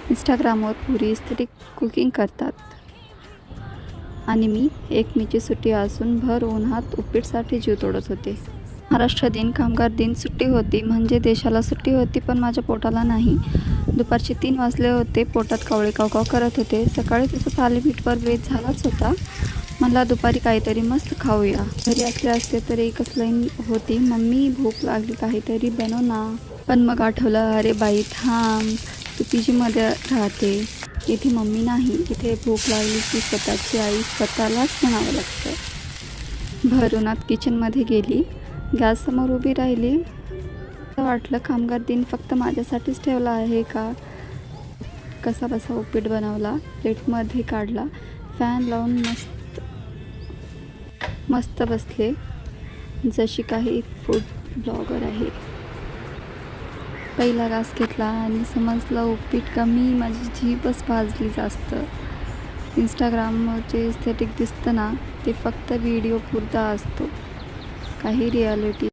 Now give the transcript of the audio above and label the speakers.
Speaker 1: इंस्टाग्रामवर पुरी aesthetic cooking करतात आणि मी एकमेची सुट्टी असून भर उन्हात उपीटसाठी जीव तोडत होते. महाराष्ट्र दिन, कामगार दिन, सुट्टी होती म्हणजे देशाला सुट्टी होती, पण माझ्या पोटाला नाही. दुपारचे 3 वाजले होते. पोटात कावळे कावकाव करत होते. सकाळी तसं थालीपीठवर बेत झालाच होता. मला दुपारी काहीतरी मस्त खाऊया. घरी असले असते तर एकच लाईन होती, मम्मी भूक लागली, काहीतरी बनव ना. पण मग आठवलं, अरे बाई थांब, तू पीजीमध्ये राहते, इथे मम्मी नाही. इथे भूक लागली की स्वतःची आई स्वतःलाच म्हणावं लागतं. भर उन्हात किचनमध्ये गेली, गॅससमोर उभी राहिली. वाटलं कामगार दिन फक्त माझ्यासाठीच ठेवला आहे का. कसा बसा उपीट बनवला, प्लेटमध्ये काढला, फॅन लावून मस्त बसले जशी काही फूड ब्लॉगर आहे. पहिला घास घेतला आणि समजलं उपीट कमी, माझी जीभच भाजली जास्त. इंस्टाग्रामवर जे एस्थेटिक दिसतं ना, ते फक्त व्हिडिओ पुरता असतो, काही रियालिटी